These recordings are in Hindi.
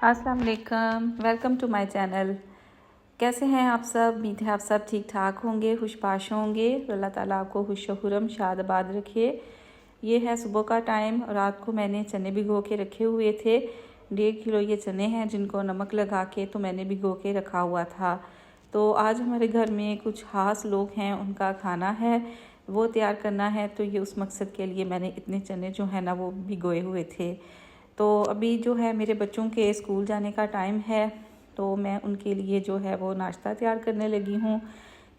अस्सलाम वालेकुम, वेलकम टू माय चैनल। कैसे हैं आप सब? उम्मीद है आप सब ठीक ठाक होंगे, खुशबाश होंगे। अल्लाह ताला आपको खुश खुरम शादाबाद रखे। ये है सुबह का टाइम। रात को मैंने चने भिगो के रखे हुए थे। 1.5 किलो ये चने हैं जिनको नमक लगा के तो मैंने भिगो के रखा हुआ था। तो आज हमारे घर में कुछ ख़ास लोग हैं, उनका खाना है वो तैयार करना है, तो ये उस मकसद के लिए मैंने इतने चने जो है ना वो भिगोए हुए थे। तो अभी जो है मेरे बच्चों के स्कूल जाने का टाइम है, तो मैं उनके लिए जो है वो नाश्ता तैयार करने लगी हूँ।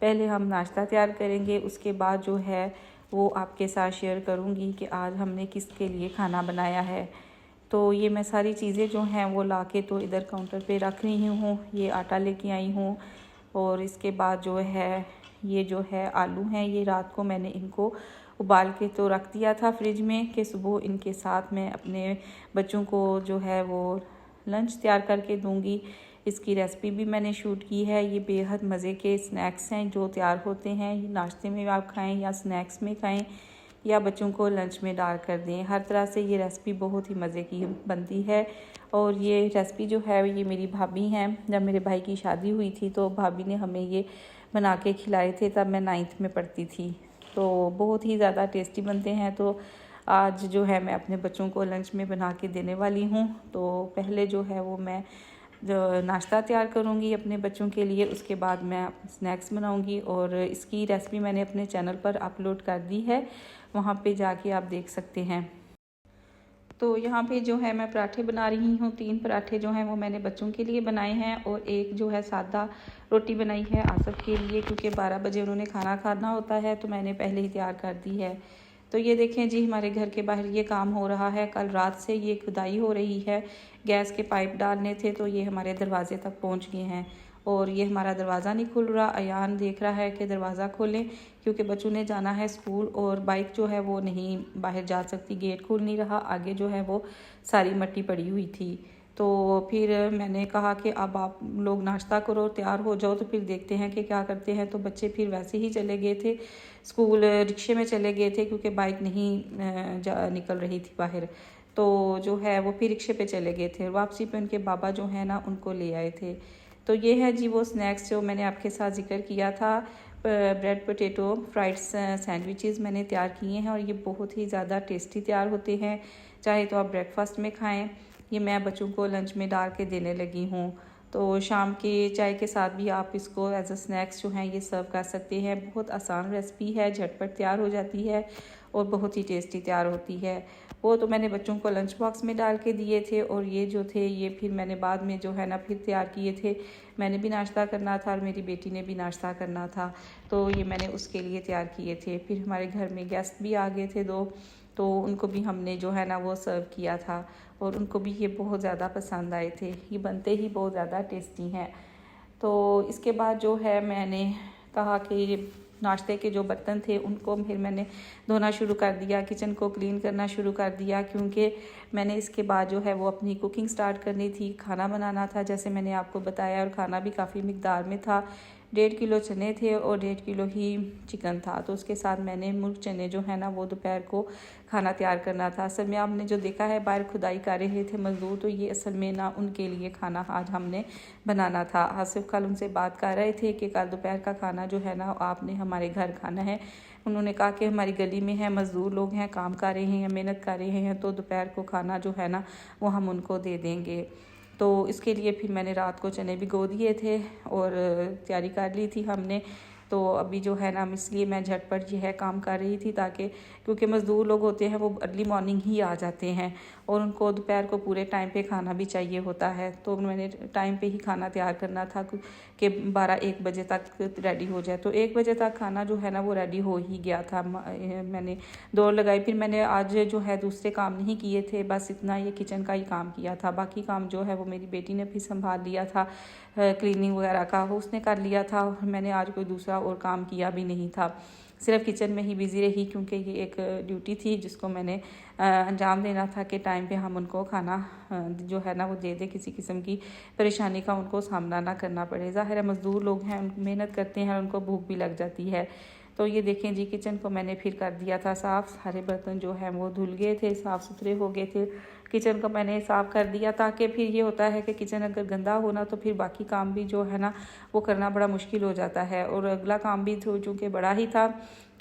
पहले हम नाश्ता तैयार करेंगे, उसके बाद जो है वो आपके साथ शेयर करूँगी कि आज हमने किसके लिए खाना बनाया है। तो ये मैं सारी चीज़ें जो हैं वो लाके तो इधर काउंटर पे रख रही हूँ। ये आटा लेके आई हूँ और इसके बाद जो है ये जो है आलू हैं, ये रात को मैंने इनको उबाल के तो रख दिया था फ्रिज में कि सुबह इनके साथ मैं अपने बच्चों को जो है वो लंच तैयार करके दूंगी। इसकी रेसिपी भी मैंने शूट की है। ये बेहद मज़े के स्नैक्स हैं जो तैयार होते हैं। ये नाश्ते में आप खाएं या स्नैक्स में खाएं या बच्चों को लंच में डाल कर दें, हर तरह से ये रेसिपी बहुत ही मज़े की बनती है। और ये रेसिपी जो है ये मेरी भाभी हैं, जब मेरे भाई की शादी हुई थी तो भाभी ने हमें ये बना के खिलाए थे, तब मैं 9th में पढ़ती थी। तो बहुत ही ज़्यादा टेस्टी बनते हैं। तो आज जो है मैं अपने बच्चों को लंच में बना के देने वाली हूँ। तो पहले जो है वो मैं जो नाश्ता तैयार करूँगी अपने बच्चों के लिए, उसके बाद मैं स्नैक्स बनाऊँगी। और इसकी रेसिपी मैंने अपने चैनल पर अपलोड कर दी है, वहाँ पे जाके आप देख सकते हैं। तो यहाँ पे जो है मैं पराठे बना रही हूँ। 3 पराठे जो हैं वो मैंने बच्चों के लिए बनाए हैं और एक जो है सादा रोटी बनाई है आसफ़ के लिए, क्योंकि 12 बजे उन्होंने खाना खाना होता है, तो मैंने पहले ही तैयार कर दी है। तो ये देखें जी, हमारे घर के बाहर ये काम हो रहा है। कल रात से ये खुदाई हो रही है, गैस के पाइप डालने थे तो ये हमारे दरवाजे तक पहुँच गए हैं। और ये हमारा दरवाज़ा नहीं खुल रहा। अयान देख रहा है कि दरवाज़ा खोलें, क्योंकि बच्चों ने जाना है स्कूल और बाइक जो है वो नहीं बाहर जा सकती, गेट खुल नहीं रहा। आगे जो है वो सारी मिट्टी पड़ी हुई थी। तो फिर मैंने कहा कि अब आप लोग नाश्ता करो, तैयार हो जाओ, तो फिर देखते हैं कि क्या करते हैं। तो बच्चे फिर वैसे ही चले गए थे स्कूल, रिक्शे में चले गए थे क्योंकि बाइक नहीं निकल रही थी बाहर। तो जो है वो फिर रिक्शे पे चले गए थे। वापसी पे उनके बाबा जो है ना उनको ले आए थे। तो ये है जी वो स्नैक्स जो मैंने आपके साथ जिक्र किया था। ब्रेड पोटैटो फ्राइड सैंडविचेस मैंने तैयार किए हैं और ये बहुत ही ज़्यादा टेस्टी तैयार होते हैं। चाहे तो आप ब्रेकफास्ट में खाएं, ये मैं बच्चों को लंच में डाल के देने लगी हूँ। तो शाम के चाय के साथ भी आप इसको एज अ स्नैक्स जो हैं ये सर्व कर सकते हैं। बहुत आसान रेसिपी है, झटपट तैयार हो जाती है और बहुत ही टेस्टी तैयार होती है। वो तो मैंने बच्चों को लंच बॉक्स में डाल के दिए थे और ये जो थे ये फिर मैंने बाद में जो है ना फिर तैयार किए थे। मैंने भी नाश्ता करना था और मेरी बेटी ने भी नाश्ता करना था, तो ये मैंने उसके लिए तैयार किए थे। फिर हमारे घर में गेस्ट भी आ गए थे 2, तो उनको भी हमने जो है ना वो सर्व किया था और उनको भी ये बहुत ज़्यादा पसंद आए थे। ये बनते ही बहुत ज़्यादा टेस्टी हैं। तो इसके बाद जो है मैंने कहा कि नाश्ते के जो बर्तन थे उनको फिर मैंने धोना शुरू कर दिया, किचन को क्लीन करना शुरू कर दिया, क्योंकि मैंने इसके बाद जो है वो अपनी कुकिंग स्टार्ट करनी थी, खाना बनाना था जैसे मैंने आपको बताया। और खाना भी काफ़ी मिकदार में था। 1.5 किलो चने थे और 1.5 किलो ही चिकन था। तो उसके साथ मैंने मुर्ग चने जो है ना वो दोपहर को खाना तैयार करना था। असल में आपने जो देखा है बाहर खुदाई कर रहे थे मज़दूर, तो ये असल में ना उनके लिए खाना आज हमने बनाना था। आसिफ कल उनसे बात कर रहे थे कि कल दोपहर का खाना जो है ना आपने हमारे घर खाना है। उन्होंने कहा कि हमारी गली में है, मज़दूर लोग हैं, काम कर रहे हैं, मेहनत कर रहे हैं, तो दोपहर को खाना जो है ना वो हम उनको दे देंगे। तो इसके लिए फिर मैंने रात को चने भिगो दिए थे और तैयारी कर ली थी हमने। तो अभी जो है ना इसलिए मैं झटपट ये है काम कर रही थी, ताकि क्योंकि मज़दूर लोग होते हैं वो अर्ली मॉर्निंग ही आ जाते हैं और उनको दोपहर को पूरे टाइम पे खाना भी चाहिए होता है। तो मैंने टाइम पे ही खाना तैयार करना था कि 12-1 बजे तक रेडी हो जाए। तो 1 बजे तक खाना जो है ना वो रेडी हो ही गया था। मैंने दौड़ लगाई। फिर मैंने आज जो है दूसरे काम नहीं किए थे, बस इतना ये किचन का ही काम किया था। बाकी काम जो है वो मेरी बेटी ने भी संभाल लिया था, क्लीनिंग वगैरह का वो उसने कर लिया था। मैंने आज कोई दूसरा और काम किया भी नहीं था, सिर्फ किचन में ही बिज़ी रही, क्योंकि ये एक ड्यूटी थी जिसको मैंने अंजाम देना था कि टाइम पे हम उनको खाना जो है ना वो दे दे, किसी किस्म की परेशानी का उनको सामना ना करना पड़े। ज़ाहिर है मज़दूर लोग हैं, मेहनत करते हैं, उनको भूख भी लग जाती है। तो ये देखें जी, किचन को मैंने फिर कर दिया था साफ़। सारे बर्तन जो हैं वो धुल गए थे, साफ़ सुथरे हो गए थे। किचन को मैंने साफ़ कर दिया, ताकि फिर ये होता है कि किचन अगर गंदा हो ना तो फिर बाकी काम भी जो है ना वो करना बड़ा मुश्किल हो जाता है। और अगला काम भी चूँकि बड़ा ही था,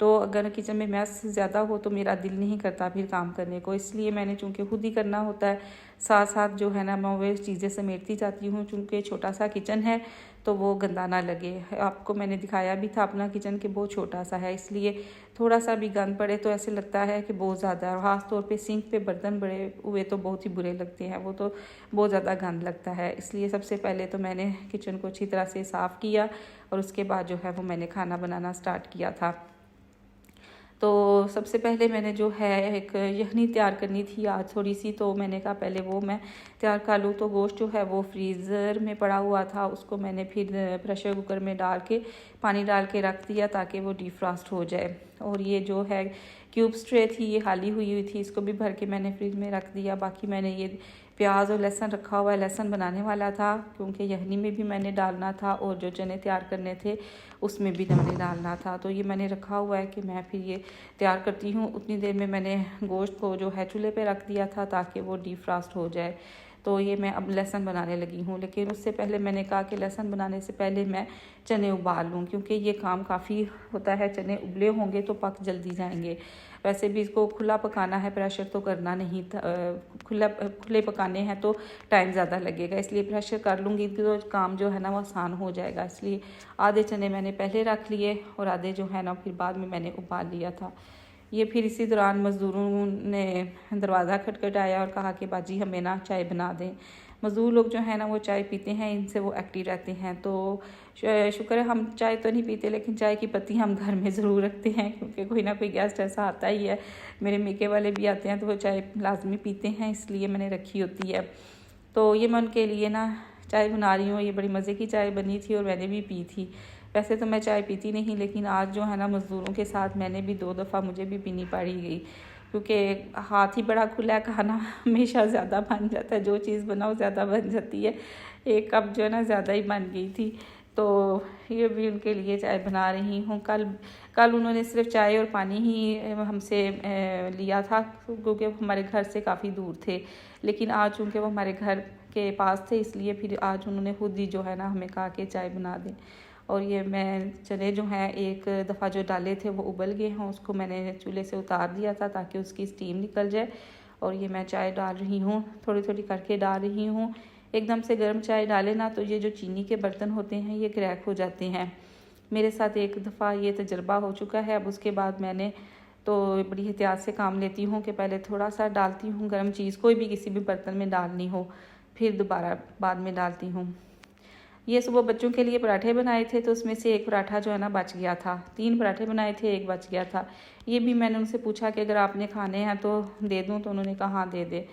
तो अगर किचन में मैस ज़्यादा हो तो मेरा दिल नहीं करता फिर काम करने को, इसलिए मैंने चूँकि खुद ही करना होता है, साथ साथ जो है ना मैं वो चीज़ें समेटती जाती हूँ। चूँकि छोटा सा किचन है तो वो गंदा ना लगे। आपको मैंने दिखाया भी था अपना किचन कि बहुत छोटा सा है, इसलिए थोड़ा सा भी गंद पड़े तो ऐसे लगता है कि बहुत ज़्यादा है। ख़ास तौर पे सिंक पे बर्तन बड़े हुए तो बहुत ही बुरे लगते हैं, वो तो बहुत ज़्यादा गंद लगता है। इसलिए सबसे पहले तो मैंने किचन को अच्छी तरह से साफ़ किया और उसके बाद जो है वो मैंने खाना बनाना स्टार्ट किया था। तो सबसे पहले मैंने जो है एक यखनी तैयार करनी थी आज थोड़ी सी, तो मैंने कहा पहले वो मैं तैयार कर लूँ। तो गोश्त जो है वो फ्रीज़र में पड़ा हुआ था, उसको मैंने फिर प्रेशर कुकर में डाल के पानी डाल के रख दिया ताकि वो डीफ्रॉस्ट हो जाए। और ये जो है क्यूब्स ट्रे थी ये खाली हुई थी, इसको भी भर के मैंने फ्रिज में रख दिया। बाकी मैंने ये प्याज और लहसुन रखा हुआ है, लहसुन बनाने वाला था क्योंकि यखनी में भी मैंने डालना था और जो चने तैयार करने थे उसमें भी मैंने डालना था। तो ये मैंने रखा हुआ है कि मैं फिर ये तैयार करती हूँ। उतनी देर में मैंने गोश्त को जो है चूल्हे पे रख दिया था ताकि वो डीफ्रॉस्ट हो जाए। तो ये मैं अब लहसुन बनाने लगी हूँ, लेकिन उससे पहले मैंने कहा कि लहसुन बनाने से पहले मैं चने उबाल लूँ, क्योंकि ये काम काफ़ी होता है। चने उबले होंगे तो पक जल्दी जाएंगे। वैसे भी इसको खुला पकाना है, प्रेशर तो करना नहीं था। खुले पकाने हैं तो टाइम ज़्यादा लगेगा, इसलिए प्रेशर कर लूँगी तो काम जो है ना वो आसान हो जाएगा। इसलिए आधे चने मैंने पहले रख लिए और आधे जो है ना फिर बाद में मैंने उबाल लिया था। ये फिर इसी दौरान मज़दूरों ने दरवाज़ा खटखटाया और कहा कि बाजी हमें ना चाय बना दें। मज़दूर लोग जो है ना वो चाय पीते हैं, इनसे वो एक्टिव रहते हैं। तो शुक्र है हम चाय तो नहीं पीते, लेकिन चाय की पत्ती हम घर में ज़रूर रखते हैं, क्योंकि कोई ना कोई गेस्ट ऐसा आता ही है। मेरे मीके वाले भी आते हैं तो वो चाय लाजमी पीते हैं, इसलिए मैंने रखी होती है। तो ये मैं उनके लिए ना चाय बना रही हूँ। ये बड़ी मज़े की चाय बनी थी और मैंने भी पी थी। वैसे तो मैं चाय पीती नहीं, लेकिन आज जो है ना मज़दूरों के साथ मैंने भी 2 दफ़ा मुझे भी पीनी पड़ी गई, क्योंकि हाथ ही बड़ा खुला है, खाना हमेशा ज़्यादा बन जाता है। जो चीज़ बनाओ ज़्यादा बन जाती है। एक कप जो है ना ज़्यादा ही बन गई थी, तो ये भी उनके लिए चाय बना रही हूँ। कल उन्होंने सिर्फ चाय और पानी ही हमसे लिया था, क्योंकि हमारे घर से काफ़ी दूर थे। लेकिन आज चूँकि वो हमारे घर के पास थे, इसलिए फिर आज उन्होंने खुद ही जो है ना हमें कहा कि चाय बना दें। और ये मैं चने जो हैं एक दफ़ा जो डाले थे वो उबल गए हैं, उसको मैंने चूल्हे से उतार दिया था ताकि उसकी स्टीम निकल जाए। और ये मैं चाय डाल रही हूँ, थोड़ी थोड़ी करके डाल रही हूँ। एकदम से गर्म चाय डाले ना तो ये जो चीनी के बर्तन होते हैं ये क्रैक हो जाते हैं। मेरे साथ एक दफ़ा ये तजर्बा हो चुका है। अब उसके बाद मैंने तो बड़ी एहतियात से काम लेती हूँ कि पहले थोड़ा सा डालती हूँ गर्म चीज़, कोई भी किसी भी बर्तन में डालनी हो, फिर दोबारा बाद में डालती हूँ। ये सुबह बच्चों के लिए पराठे बनाए थे, तो उसमें से एक पराठा जो है ना बच गया था। 3 पराठे बनाए थे, एक बच गया था। ये भी मैंने उनसे पूछा कि अगर आपने खाने हैं तो दे दूँ, तो उन्होंने कहा हाँ दे दे।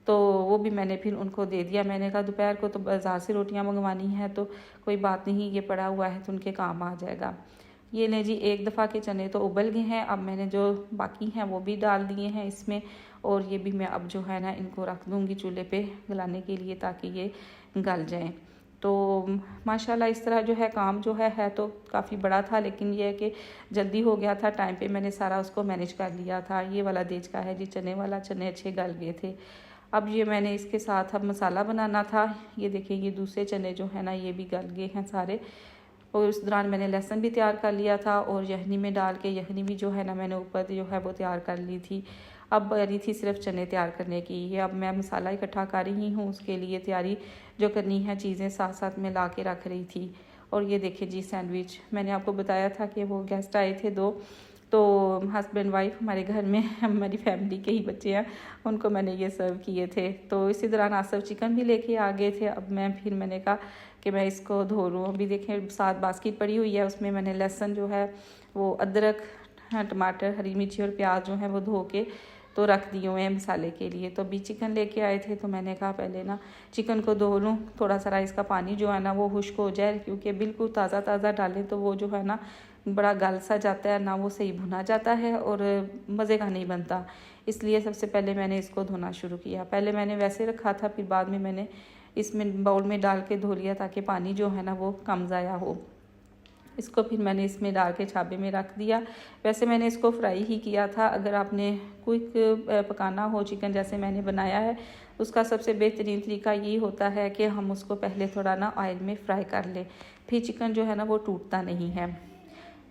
तो वो भी मैंने फिर उनको दे दिया। मैंने कहा दोपहर को तो बाज़ार से रोटियां मंगवानी है तो कोई बात नहीं, ये पड़ा हुआ है तो उनके काम आ जाएगा। ये ले जी, एक दफ़ा के चने तो उबल गए हैं। अब मैंने जो बाकी हैं वो भी डाल दिए हैं इसमें, और ये भी मैं अब जो है ना इनको रख दूँगी चूल्हे पे गलाने के लिए ताकि ये गल जाएँ। तो माशाल्लाह इस तरह जो है काम जो है तो काफ़ी बड़ा था, लेकिन ये है कि जल्दी हो गया था, टाइम पे मैंने सारा उसको मैनेज कर लिया था। ये वाला देज का है जी चने वाला, चने अच्छे गल गए थे। अब ये मैंने इसके साथ अब मसाला बनाना था। ये देखिए ये दूसरे चने जो है ना ये भी गल गए हैं सारे। और उस दौरान मैंने लहसुन भी तैयार कर लिया था और यखनी में डाल के यखनी भी जो है ना मैंने ऊपर जो है वो तैयार कर ली थी। अब बनी थी सिर्फ चने तैयार करने की। ये अब मैं मसाला इकट्ठा कर रही हूँ, उसके लिए तैयारी जो करनी है चीज़ें साथ साथ में ला के रख रही थी। और ये देखिए जी सैंडविच, मैंने आपको बताया था कि वो गेस्ट आए थे 2, तो हस्बैंड वाइफ हमारे घर में हमारी फैमिली के ही बच्चे हैं, उनको मैंने ये सर्व किए थे। तो इसी दौरान आसफ चिकन भी लेके आ गए थे। अब मैंने कहा कि मैं इसको धो लूँ। अभी देखें साथ बास्केट पड़ी हुई है, उसमें मैंने लहसुन जो है वो अदरक, टमाटर, हरी मिर्ची और प्याज जो है वो धो के तो रख दिए हुए हैं मसाले के लिए। तो अभी चिकन लेके आए थे तो मैंने कहा पहले ना चिकन को धो लूँ, थोड़ा सा इसका पानी जो है ना वो खुश्क हो जाए, क्योंकि बिल्कुल ताज़ा ताज़ा डालें तो वो जो है ना बड़ा गल सा जाता है, ना वो सही भुना जाता है और मज़े का नहीं बनता। इसलिए सबसे पहले मैंने इसको धोना शुरू किया। पहले मैंने वैसे रखा था, फिर बाद में मैंने इसमें बाउल में डाल के धो लिया ताकि पानी जो है ना वो कम ज़ाया हो। इसको फिर मैंने इसमें डाल के छाबे में रख दिया। वैसे मैंने इसको फ्राई ही किया था। अगर आपने क्विक पकाना हो चिकन जैसे मैंने बनाया है, उसका सबसे बेहतरीन तरीका यही होता है कि हम उसको पहले थोड़ा ना ऑयल में फ्राई कर लें, फिर चिकन जो है ना वो टूटता नहीं है।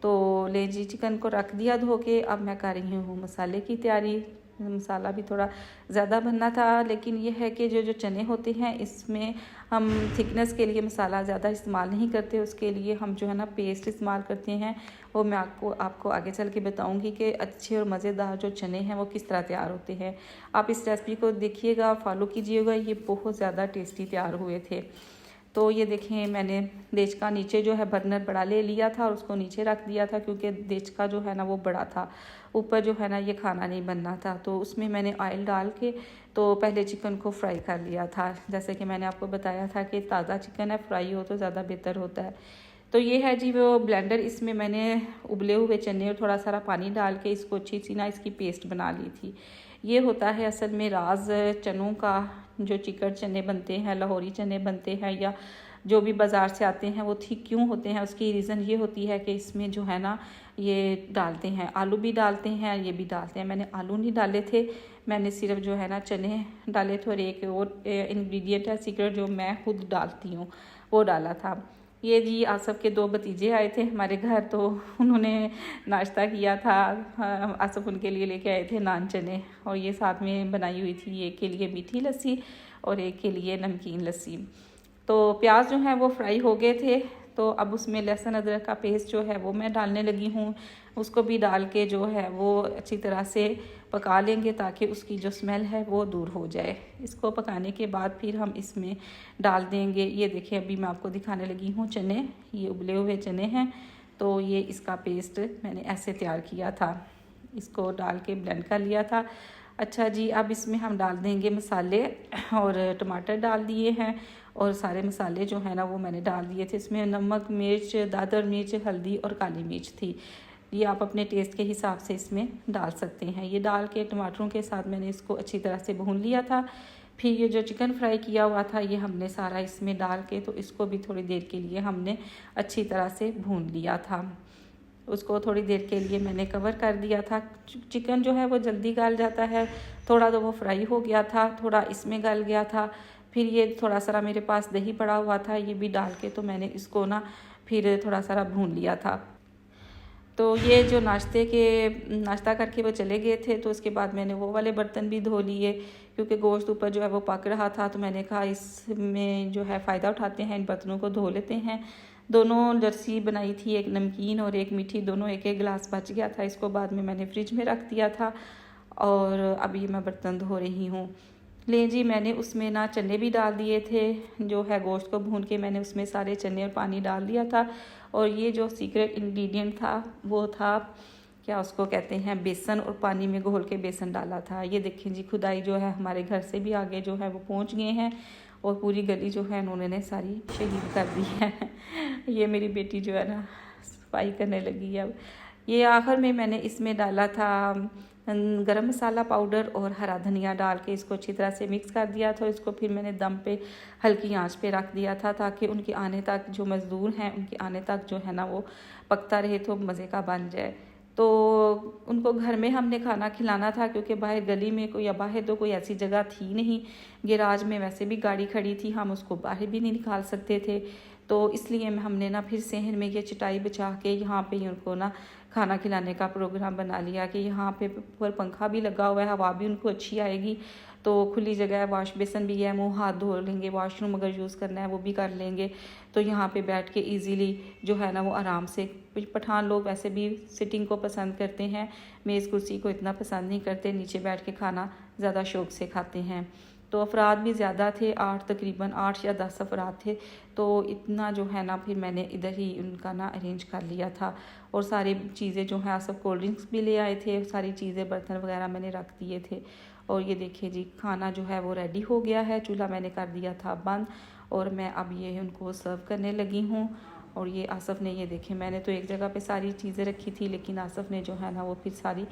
तो ले जी चिकन को रख दिया धो के। अब मैं कर रही हूँ मसाले की तैयारी। मसाला भी थोड़ा ज़्यादा बनना था, लेकिन ये है कि जो चने होते हैं इसमें हम थिकनेस के लिए मसाला ज़्यादा इस्तेमाल नहीं करते, उसके लिए हम जो है ना पेस्ट इस्तेमाल करते हैं। वो मैं आपको आगे चल के बताऊंगी कि अच्छे और मज़ेदार जो चने हैं वो किस तरह तैयार होते हैं। आप इस रेसिपी को देखिएगा, फॉलो कीजिएगा, ये बहुत ज़्यादा टेस्टी तैयार हुए थे। तो ये देखें, मैंने देचका नीचे जो है बर्नर बड़ा ले लिया था और उसको नीचे रख दिया था, क्योंकि देचका जो है ना वो बड़ा था, ऊपर जो है ना ये खाना नहीं बनना था। तो उसमें मैंने ऑयल डाल के तो पहले चिकन को फ्राई कर लिया था। जैसे कि मैंने आपको बताया था कि ताज़ा चिकन है, फ्राई हो तो ज़्यादा बेहतर होता है। तो ये है जी वो ब्लेंडर, इसमें मैंने उबले हुए चने और थोड़ा सारा पानी डाल के इसको अच्छी सी ना इसकी पेस्ट बना ली थी। ये होता है असल में राज चनों का। जो चिकन चने बनते हैं, लाहौरी चने बनते हैं, या जो भी बाज़ार से आते हैं, वो ठीक क्यों होते हैं, उसकी रीज़न ये होती है कि इसमें जो है ना ये डालते हैं, आलू भी डालते हैं, ये भी डालते हैं। मैंने आलू नहीं डाले थे, मैंने सिर्फ जो है ना चने डाले थे, और एक और इंग्रेडिएंट है सीक्रेट जो मैं खुद डालती हूँ, वो डाला था। ये जी आसफ़ के 2 भतीजे आए थे हमारे घर, तो उन्होंने नाश्ता किया था। आसफ़ उनके लिए लेके आए थे नान चने, और ये साथ में बनाई हुई थी, एक के लिए मीठी लस्सी और एक के लिए नमकीन लस्सी। तो प्याज जो है वो फ्राई हो गए थे, तो अब उसमें लहसुन अदरक का पेस्ट जो है वो मैं डालने लगी हूँ। उसको भी डाल के जो है वो अच्छी तरह से पका लेंगे, ताकि उसकी जो स्मेल है वो दूर हो जाए। इसको पकाने के बाद फिर हम इसमें डाल देंगे। ये देखिए, अभी मैं आपको दिखाने लगी हूँ चने, ये उबले हुए चने हैं। तो ये इसका पेस्ट मैंने ऐसे तैयार किया था, इसको डाल के ब्लेंड कर लिया था। अच्छा जी, अब इसमें हम डाल देंगे मसाले, और टमाटर डाल दिए हैं, और सारे मसाले जो है ना वो मैंने डाल दिए थे। इसमें नमक, मिर्च, दादर मिर्च, हल्दी और काली मिर्च थी। ये आप अपने टेस्ट के हिसाब से इसमें डाल सकते हैं। ये डाल के टमाटरों के साथ मैंने इसको अच्छी तरह से भून लिया था। फिर ये जो चिकन फ्राई किया हुआ था ये हमने सारा इसमें डाल के, तो इसको भी थोड़ी देर के लिए हमने अच्छी तरह से भून लिया था। उसको थोड़ी देर के लिए मैंने कवर कर दिया था। चिकन जो है वो जल्दी गल जाता है, थोड़ा तो वो फ्राई हो गया था, थोड़ा इसमें गल गया था। फिर ये थोड़ा सारा मेरे पास दही पड़ा हुआ था, ये भी डाल के तो मैंने इसको ना फिर थोड़ा सारा भून लिया था। तो ये जो नाश्ता करके वो चले गए थे, तो उसके बाद मैंने वो वाले बर्तन भी धो लिए, क्योंकि गोश्त ऊपर जो है वो पक रहा था। तो मैंने कहा इसमें जो है फ़ायदा उठाते हैं, इन बर्तनों को धो लेते हैं। दोनों लस्सी बनाई थी, एक नमकीन और एक मीठी, दोनों एक एक गिलास बच गया था। इसको बाद में मैंने फ्रिज में रख दिया था, और अभी मैं बर्तन धो रही हूँ। ले जी, मैंने उसमें ना चने भी डाल दिए थे, जो है गोश्त को भून के मैंने उसमें सारे चने और पानी डाल दिया था। और ये जो सीक्रेट इंग्रेडिएंट था वो था, क्या उसको कहते हैं, बेसन, और पानी में घोल के बेसन डाला था। ये देखें जी, खुदाई जो है हमारे घर से भी आगे जो है वो पहुंच गए हैं, और पूरी गली जो है उन्होंने सारी शहीद कर दी है। ये मेरी बेटी जो है ना सफाई करने लगी है अब। ये आखिर में मैंने इसमें डाला था गरम मसाला पाउडर और हरा धनिया डाल के इसको अच्छी तरह से मिक्स कर दिया था। इसको फिर मैंने दम पे हल्की आंच पे रख दिया था, ताकि उनके आने तक, जो मज़दूर हैं उनके आने तक जो है ना वो पकता रहे, तो मज़े का बन जाए। तो उनको घर में हमने खाना खिलाना था, क्योंकि बाहर गली में कोई, या बाहर तो कोई ऐसी जगह थी नहीं। गैराज में वैसे भी गाड़ी खड़ी थी, हम उसको बाहर भी नहीं निकाल सकते थे। तो इसलिए हमने ना फिर सहन में ये चटाई बिछा के यहाँ पे ही उनको ना खाना खिलाने का प्रोग्राम बना लिया, कि यहाँ पे ऊपर पंखा भी लगा हुआ है, हवा भी उनको अच्छी आएगी। तो खुली जगह है, वॉश बेसन भी है, मुंह हाथ धो लेंगे, वॉशरूम अगर यूज़ करना है वो भी कर लेंगे। तो यहाँ पे बैठ के इजीली जो है ना वो आराम से, पठान लोग वैसे भी सिटिंग को पसंद करते हैं, मेज़ कुर्सी को इतना पसंद नहीं करते, नीचे बैठ के खाना ज़्यादा शौक़ से खाते हैं। तो अफराद भी ज़्यादा थे, तकरीबन 8 या 10 अफराद थे। तो इतना जो है ना फिर मैंने इधर ही उनका ना अरेंज कर लिया था। और सारी चीज़ें जो हैं, सब कोल्ड ड्रिंक्स भी ले आए थे, सारी चीज़ें, बर्तन वगैरह मैंने रख दिए थे। और ये देखिए जी, खाना जो है वो रेडी हो गया है, चूल्हा मैंने कर दिया था बंद, और मैं अब ये उनको सर्व करने लगी हूँ। और ये आसफ़ ने, ये देखें, मैंने तो एक जगह पे सारी चीज़ें रखी थी, लेकिन आसफ़ ने जो है ना वो फिर सारी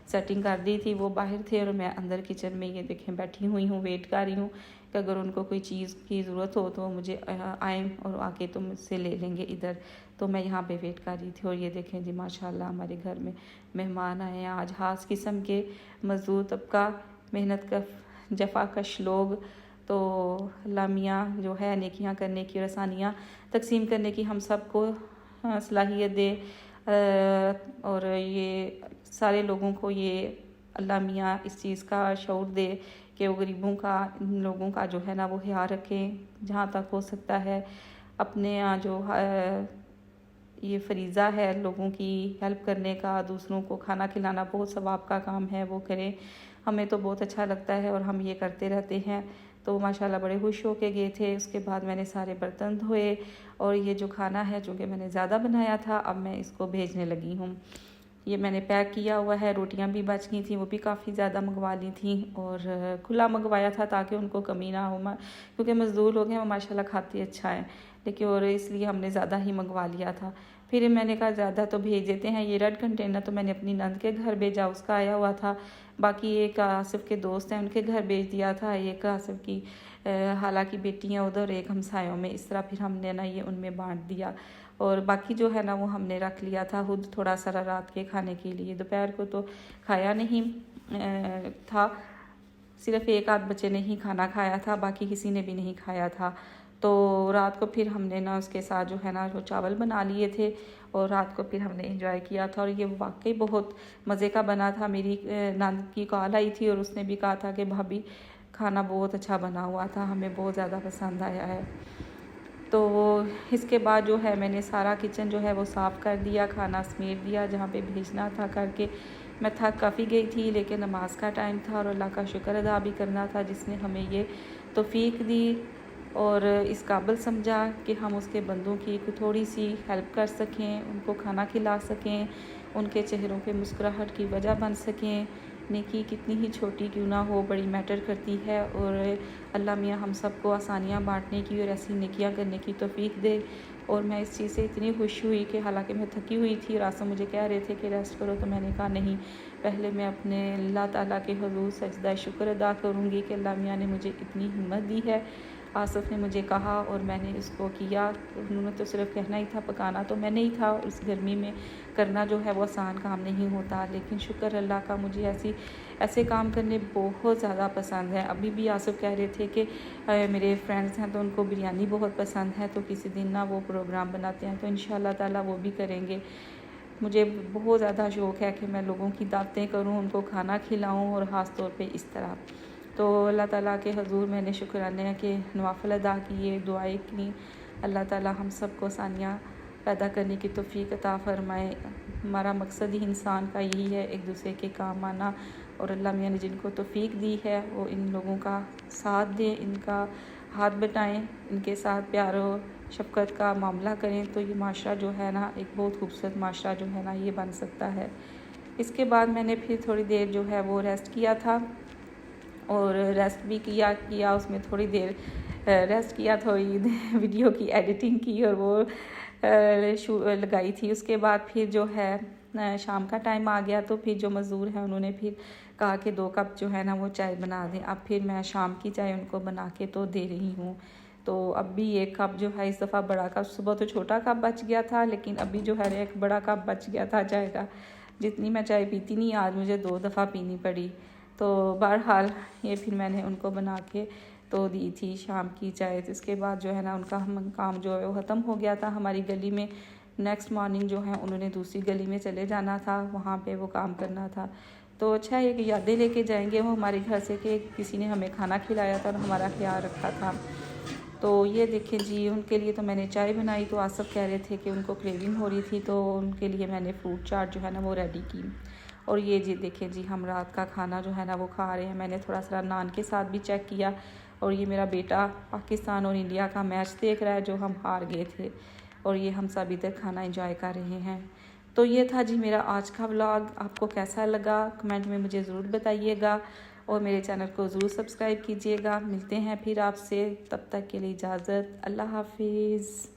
सेटिंग कर दी थी। वो बाहर थे और मैं अंदर किचन में, ये देखें, बैठी हुई हूँ, वेट कर रही हूँ कि अगर उनको कोई चीज़ की ज़रूरत हो तो मुझे आएँ और आके तो मुझसे ले लेंगे इधर। तो मैं यहाँ पे वेट कर रही थी। और ये देखें जी माशाल्लाह हमारे घर में मेहमान आए हैं आज, ख़ास किस्म के मज़दूर तबका, मेहनत का जफाकश लोग। तो अल्लाह मियाँ जो है नेकियां करने की और आसानियाँ तकसीम करने की हम सबको सलाहियत दे। और ये सारे लोगों को ये अल्लाह मियाँ इस चीज़ का शऊर दे कि वो गरीबों का, इन लोगों का जो है ना वो ख्याल रखें जहाँ तक हो सकता है। अपने यहाँ जो ये फरीज़ा है लोगों की हेल्प करने का, दूसरों को खाना खिलाना बहुत सवाब का काम है, वो करें। हमें तो बहुत अच्छा लगता है और हम ये करते रहते हैं। तो माशाल्लाह बड़े खुश हो के गए थे। उसके बाद मैंने सारे बर्तन धोए और ये जो खाना है चूँकि मैंने ज़्यादा बनाया था, अब मैं इसको भेजने लगी हूँ। ये मैंने पैक किया हुआ है। रोटियां भी बच गई थी, वो भी काफ़ी ज़्यादा मंगवा ली थी और खुला मंगवाया था ताकि उनको कमी ना हो, क्योंकि मज़दूर लोग हैं वो माशाल्लाह खाते अच्छा है, लेकिन और इसलिए हमने ज़्यादा ही मंगवा लिया था। फिर मैंने कहा ज़्यादा तो भेज देते हैं। ये रेड कंटेनर तो मैंने अपनी नंद के घर भेजा, उसका आया हुआ था। बाकी एक आसिफ के दोस्त हैं उनके घर भेज दिया था, एक आसिफ की हालांकि बेटियाँ उधर, एक हमसायों में। इस तरह फिर हमने ना ये उनमें बांट दिया और बाकी जो है ना वो हमने रख लिया था खुद थोड़ा सारा रात के खाने के लिए। दोपहर को तो खाया नहीं था, सिर्फ एक आध बच्चे ने ही खाना खाया था, बाकी किसी ने भी नहीं खाया था। तो रात को फिर हमने ना उसके साथ जो है ना वो चावल बना लिए थे और रात को फिर हमने एंजॉय किया था और ये वाकई बहुत मज़े का बना था। मेरी नंद की कॉल आई थी और उसने भी कहा था कि भाभी खाना बहुत अच्छा बना हुआ था, हमें बहुत ज़्यादा पसंद आया है। तो इसके बाद जो है मैंने सारा किचन जो है वो साफ़ कर दिया, खाना समेट दिया जहाँ पे भेजना था करके। मैं थक काफ़ी गई थी लेकिन नमाज का टाइम था और अल्लाह का शुक्र अदा भी करना था जिसने हमें ये तौफीक दी और इस काबिल समझा कि हम उसके बंदों की थोड़ी सी हेल्प कर सकें, उनको खाना खिला सकें, उनके चेहरों पे मुस्कुराहट की वजह बन सकें। नेकी कितनी ही छोटी क्यों ना हो, बड़ी मैटर करती है। और अल्लाह मियाँ हम सबको आसानियाँ बांटने की और ऐसी नेकियां करने की तौफीक दे। और मैं इस चीज़ से इतनी खुश हुई कि हालांकि मैं थकी हुई थी, रास्ता मुझे कह रहे थे कि रेस्ट करो, तो मैंने कहा नहीं, पहले मैं अपने अल्लाह ताला के हुज़ूर सजदा शुक्र अदा करूँगी कि अल्लाह मियाँ ने मुझे इतनी हिम्मत दी है। आसिफ ने मुझे कहा और मैंने इसको किया। उन्होंने तो सिर्फ कहना ही था, पकाना तो मैंने ही था। इस गर्मी में करना जो है वो आसान काम नहीं होता, लेकिन शुक्र अल्लाह का मुझे ऐसे काम करने बहुत ज़्यादा पसंद है। अभी भी आसिफ कह रहे थे कि मेरे फ्रेंड्स हैं तो उनको बिरयानी बहुत पसंद है, तो किसी दिन ना वो प्रोग्राम बनाते हैं तो इंशाल्लाह ताला वो भी करेंगे। मुझे बहुत ज़्यादा शौक़ है कि मैं लोगों की दावतें करूं, उनको खाना खिलाऊं और ख़ास तौर पे इस तरह। तो अल्लाह ताला के हजूर मैंने शुक्राने के नवाफिल अदा किए, दुआएं की। अल्लाह ताला हम सबको आसानियाँ पैदा करने की तौफीक अता फ़रमाए। हमारा मकसद ही इंसान का यही है, एक दूसरे के काम आना। और अल्लाह मियाँ ने जिनको तौफीक दी है वो इन लोगों का साथ दें, इनका हाथ बटाएँ, इनके साथ प्यार और शफ़क़त का मामला करें, तो ये माशरा जो है ना एक बहुत खूबसूरत माशरा जो है ना ये बन सकता है। इसके बाद मैंने फिर थोड़ी देर जो है वो रेस्ट किया था और रेस्ट भी किया उसमें थोड़ी देर रेस्ट किया, थोड़ी वीडियो की एडिटिंग की और वो लगाई थी। उसके बाद फिर जो है शाम का टाइम आ गया, तो फिर जो मज़दूर हैं उन्होंने फिर कहा कि 2 कप जो है ना वो चाय बना दें। अब फिर मैं शाम की चाय उनको बना के तो दे रही हूँ। तो अब भी 1 कप जो है इस दफ़ा बड़ा कप, सुबह तो छोटा कप बच गया था लेकिन अभी जो है 1 बड़ा कप बच गया था चाय का। जितनी मैं चाय पीती नहीं, आज मुझे 2 दफ़ा पीनी पड़ी। तो बहरहाल ये फिर मैंने उनको बना के तो दी थी शाम की चाय। तो इसके बाद जो है ना उनका काम जो है वो ख़त्म हो गया था। हमारी गली में नेक्स्ट मॉर्निंग जो है उन्होंने दूसरी गली में चले जाना था, वहाँ पे वो काम करना था। तो अच्छा है कि यादें लेके जाएंगे वो हमारे घर से कि किसी ने हमें खाना खिलाया था और हमारा ख्याल रखा था। तो ये देखें जी, उनके लिए तो मैंने चाय बनाई। तो आसिफ कह रहे थे कि उनको क्रेविंग हो रही थी, तो उनके लिए मैंने फ्रूट चाट जो है ना वो रेडी की। और ये जी देखें जी, हम रात का खाना जो है ना वो खा रहे हैं। मैंने थोड़ा सा नान के साथ भी चेक किया और ये मेरा बेटा पाकिस्तान और इंडिया का मैच देख रहा है जो हम हार गए थे, और ये हम सब इधर खाना एंजॉय कर रहे हैं। तो ये था जी मेरा आज का व्लॉग। आपको कैसा लगा कमेंट में मुझे ज़रूर बताइएगा और मेरे चैनल को ज़रूर सब्सक्राइब कीजिएगा। मिलते हैं फिर आपसे, तब तक के लिए इजाज़त, अल्लाह हाफिज़।